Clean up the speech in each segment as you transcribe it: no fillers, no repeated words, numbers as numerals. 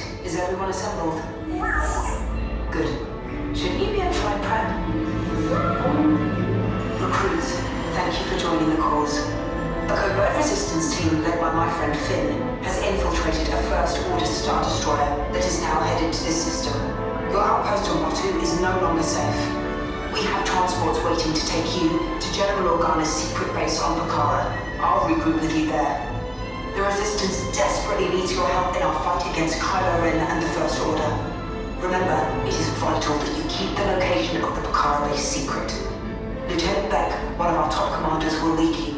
BB-8. Is everyone assembled? Good. Shouldn't you be in flight prep? Recruits, thank you for joining the cause. A covert resistance team led by my friend Finn has infiltrated a First Order Star Destroyer that is now headed to this system. Your outpost on Batu is no longer safe. We have transports waiting to take you to General Organa's secret base on Bakara. I'll regroup with you there. The Resistance desperately needs your help in our fight against Kylo Ren and the First Order. Remember, it is vital that you keep the location of the Bakara base secret. Lieutenant Beck, one of our top commanders, will lead you.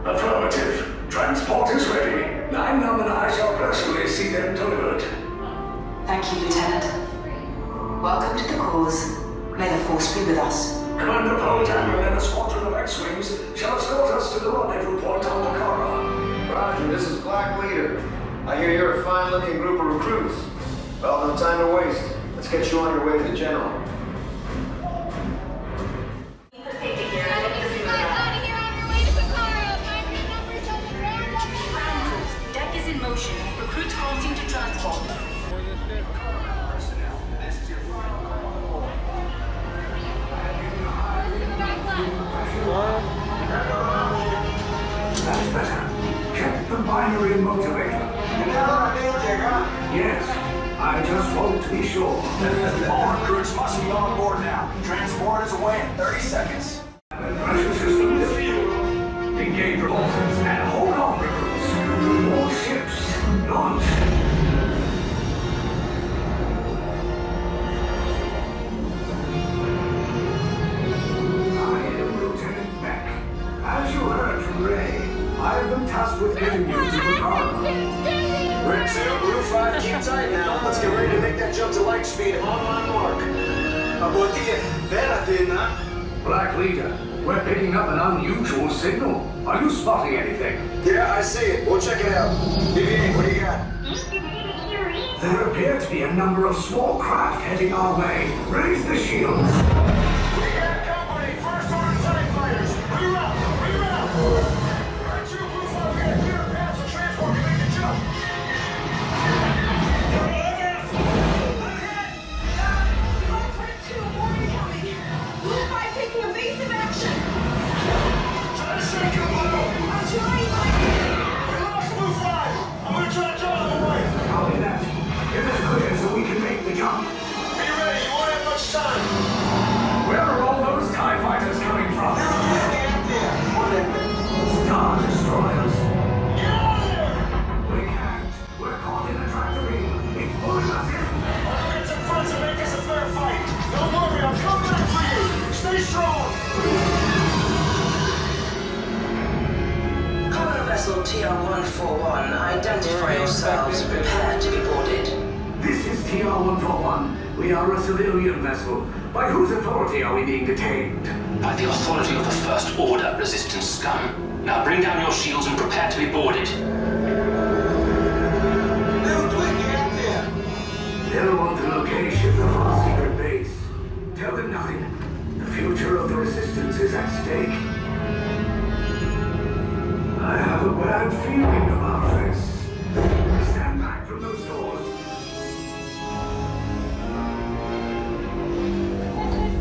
Affirmative. Transport is ready. Nine Num and I shall personally see them delivered. Thank you, Lieutenant. Welcome to the cause. May the Force be with us. Commander Poe Dameron and a squadron of X-Wings shall escort us to the rendezvous point on Bakara. Roger, this is Black Leader. I hear you're a fine-looking group of recruits. Well, no time to waste. Let's get you on your way to the General. Deck is in motion. Recruits crossing to transport. That's better. Check the binary motivator. Yes, I just want to be sure. All recruits must be on board now. Transport is away in 30 seconds. Pressure system fuel. Engage repulsors and hold on, recruits. More ships. Launch. I am Lieutenant Beck. As you heard from Rey, I have been tasked with getting you to Bakara. Red 2, Blue 5, keep tight now. Let's get ready to make that jump to light speed on my mark. Black Leader, we're picking up an unusual signal. Are you spotting anything? Yeah, I see it. We'll check it out. BB-8, what do you got? There appear to be a number of small craft heading our way. Raise the shields. We got company. First Order TIE fighters. Reroute. Red 2, Blue 5, we got a clear path so transport can make the jump. Try to shake him low. We lost Blue 5. I'm gonna try to draw them away. Copy that. Get us clear so we can make the jump. Be ready. You won't have much time. Where are all those TIE fighters coming from? Star Destroyers. Get out of there. We can't. We're caught in a tractory. It's pulling us in. I'll get some friends and make this a fair fight. Don't worry, I'm coming back for you. Stay strong. Common vessel TR-141, identify yourselves. Prepare to be boarded. This is TR-141. We are a civilian vessel. By whose authority are we being detained? By the authority of the First Order resistance scum. Now bring down your shields and prepare to be boarded. They'll want the location of our secret base. Tell them nothing. The future of the resistance is at stake. I have a bad feeling about this. Stand back from those doors.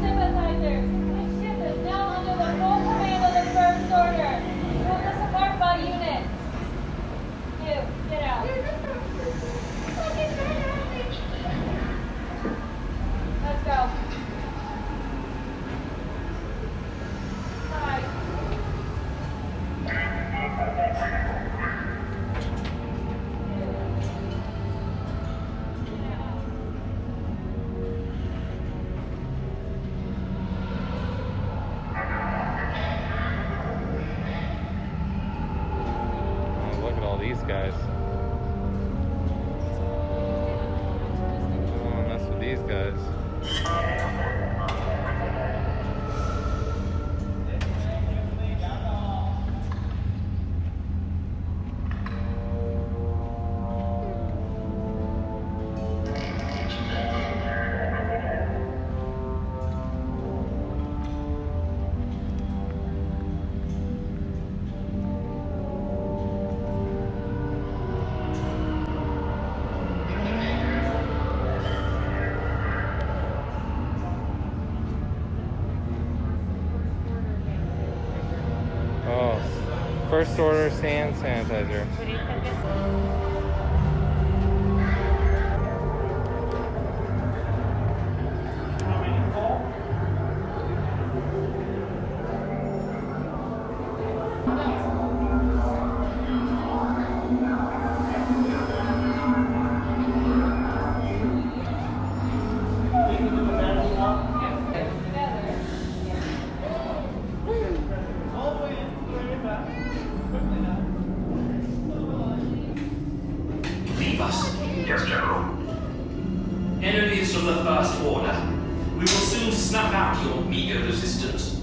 Sympathizers, this ship is now under the full command of the First Order. Move us apart by unit. You, get out. Let's go. Hi. First Order sand sanitizer. What do you think this Leave us. Yes, General. Enemies of the First Order. We will soon snuff out your meager resistance.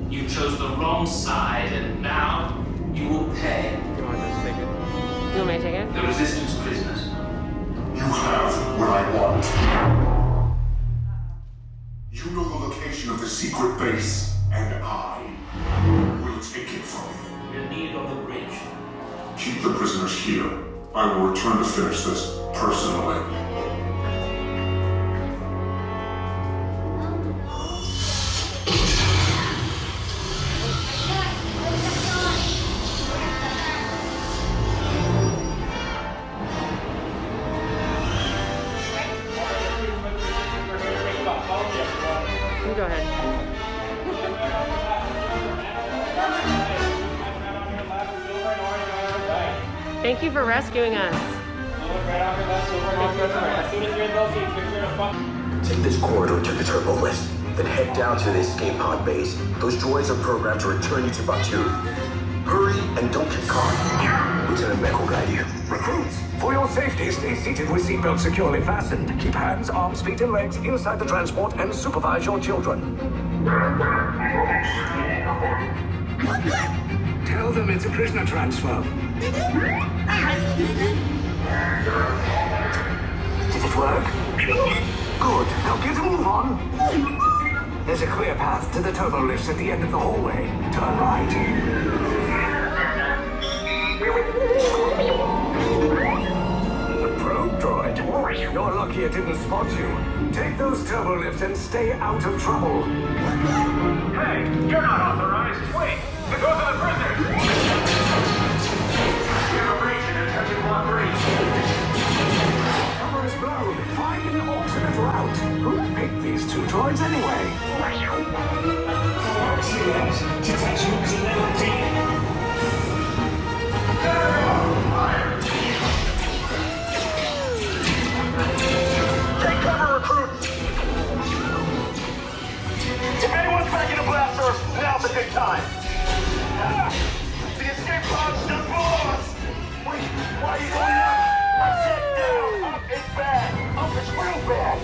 You chose the wrong side, and now you will pay. You want to take it? You want me to take it? The resistance prisoners. You have what I want. You know the location of the secret base, and I will take it from you. We're in need of the bridge. Keep the prisoners here. I will return to finish this personally. You go ahead. Thank you for rescuing us. Take this corridor to the turbo lift, then head down to the escape pod base. Those droids are programmed to return you to Batuu. Hurry and don't get caught. Lieutenant Beck will guide you. Recruits, for your safety, stay seated with seatbelts securely fastened. Keep hands, arms, feet, and legs inside the transport and supervise your children. Tell them it's a prisoner transfer. Did it work? Good. Now get a move on. There's a clear path to the turbo lifts at the end of the hallway. Turn right. A probe droid. You're lucky it didn't spot you. Take those turbo lifts and stay out of trouble. Hey, you're not authorized. Wait, those are the prisoners. We have a breach in attention block 3. Cover is blown. Find an alternate route. Who picked these two droids anyway? Take cover, recruits. If anyone's back in a blaster, now's a good time. The escape pod's just below us. Wait, why are you going up? I said down. Up is bad. Up is real bad.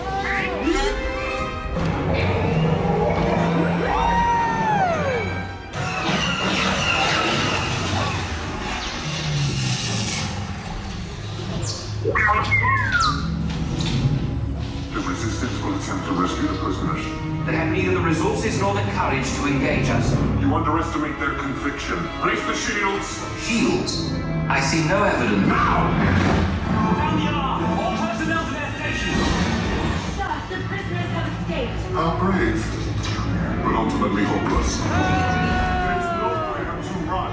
The Resistance will attempt to rescue the prisoners. They have neither the resources nor the courage to engage us. You underestimate their conviction. Raise the shields! Shields? I see no evidence. Now! Down the alarm. All personnel to their stations. Sir, the prisoners have escaped. How brave, but ultimately hopeless. There's nowhere to run.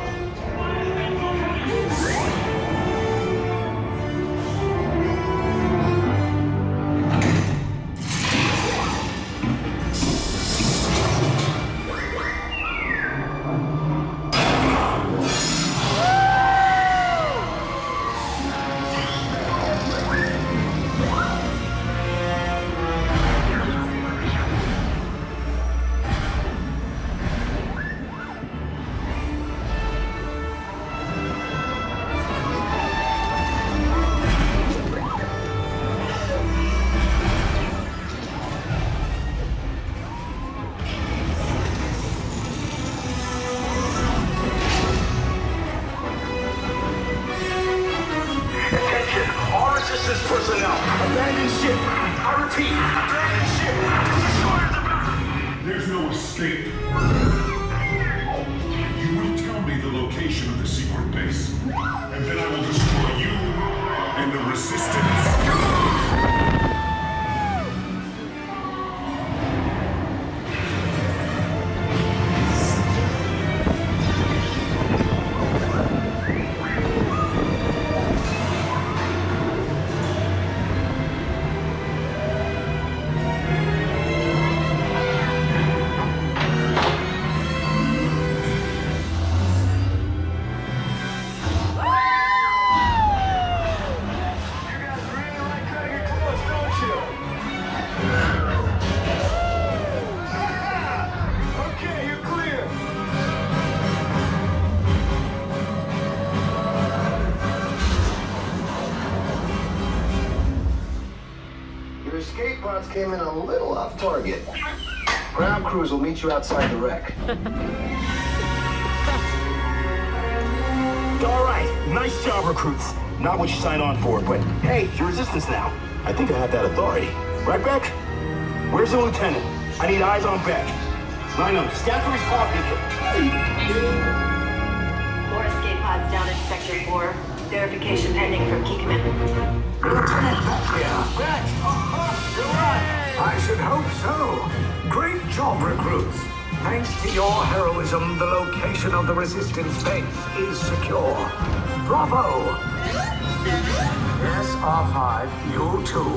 Resistance personnel, abandon ship. I repeat, abandon ship. Destroyers about. There's no escape. You will tell me the location of the secret base, and then I will destroy you and the Resistance. escape pods came in a little off target. Ground crews will meet you outside the wreck. All right, nice job, recruits. Not what you signed on for, but hey, you're resistance now. I think I have that authority. Right, Beck? Where's the lieutenant? I need eyes on Beck. Line up, scan for his pod beacon. More escape pods down in Sector 4. Verification pending from Key Command. Lieutenant Beck here. Beck! You're right! I should hope so. Great job, recruits. Thanks to your heroism, the location of the Resistance base is secure. Bravo! Yes, R5, you too.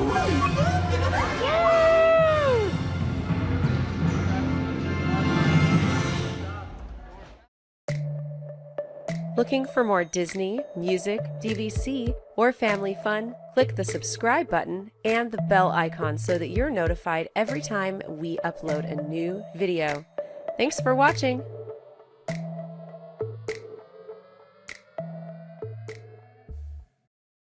Looking for more Disney, music, DVC, or family fun? Click the subscribe button and the bell icon so that you're notified every time we upload a new video. Thanks for watching!